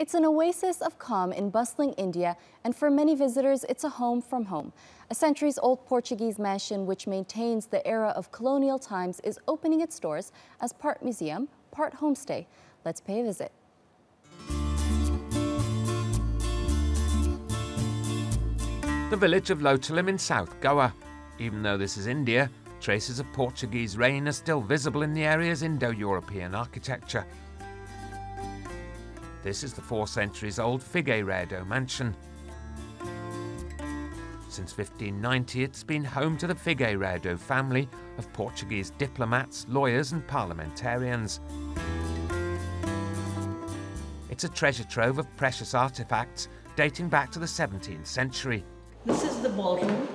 It's an oasis of calm in bustling India, and for many visitors, it's a home from home. A centuries-old Portuguese mansion which maintains the era of colonial times is opening its doors as part museum, part homestay. Let's pay a visit. The village of Lotalim in South Goa. Even though this is India, traces of Portuguese reign are still visible in the area's Indo-European architecture. This is the 4 centuries-old Figueiredo mansion. Since 1590, it's been home to the Figueiredo family of Portuguese diplomats, lawyers and parliamentarians. It's a treasure trove of precious artefacts dating back to the 17th century. This is the ballroom,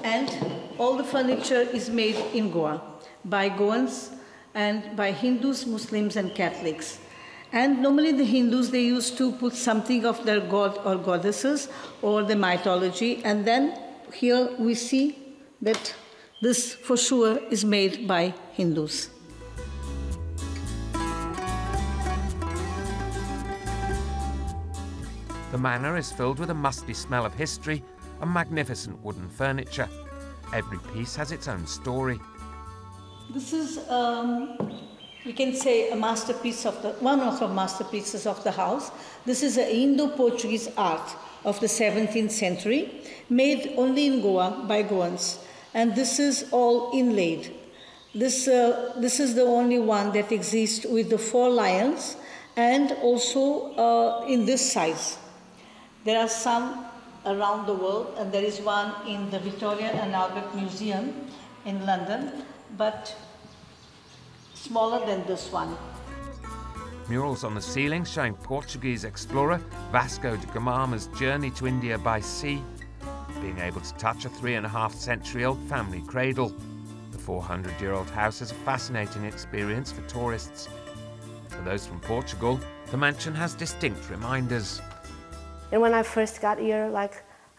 and all the furniture is made in Goa by Goans and by Hindus, Muslims and Catholics. And normally the Hindus, they used to put something of their god or goddesses or the mythology. And then here we see that this for sure is made by Hindus. The manor is filled with a musty smell of history and magnificent wooden furniture. Every piece has its own story. This is we can say a masterpiece of one of the masterpieces of the house. This is an Indo-Portuguese art of the 17th century, made only in Goa by Goans, and this is all inlaid. This is the only one that exists with the 4 lions, and also in this size. There are some around the world, and there is one in the Victoria and Albert Museum in London, but smaller than this one. Murals on the ceiling showing Portuguese explorer Vasco da Gama's journey to India by sea, being able to touch a 3.5-century-old family cradle. The 400-year-old house is a fascinating experience for tourists. For those from Portugal, the mansion has distinct reminders. And when I first got here,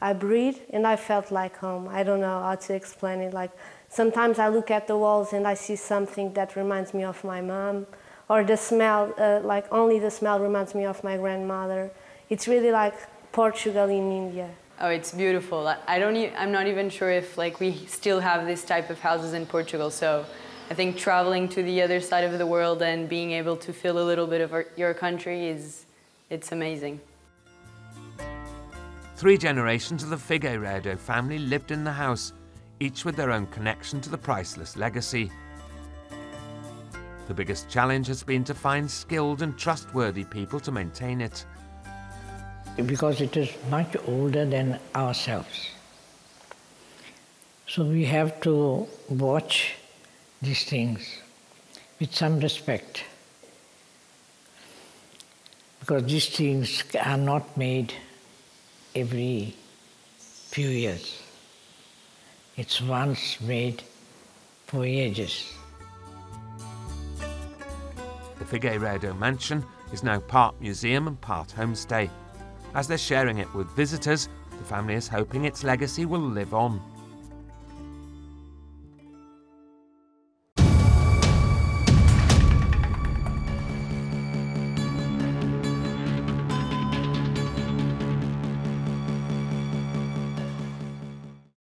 I breathed and I felt like home. I don't know how to explain it. Sometimes I look at the walls and I see something that reminds me of my mom, or the smell, only the smell reminds me of my grandmother. It's really like Portugal in India. Oh, it's beautiful. I'm not even sure if we still have this type of houses in Portugal. So I think traveling to the other side of the world and being able to feel a little bit of your country it's amazing. 3 generations of the Figueiredo family lived in the house, each with their own connection to the priceless legacy. The biggest challenge has been to find skilled and trustworthy people to maintain it. Because it is much older than ourselves. So we have to watch these things with some respect. Because these things are not made every few years. It's once made for ages. The Figueiredo mansion is now part museum and part homestay. As they're sharing it with visitors, the family is hoping its legacy will live on.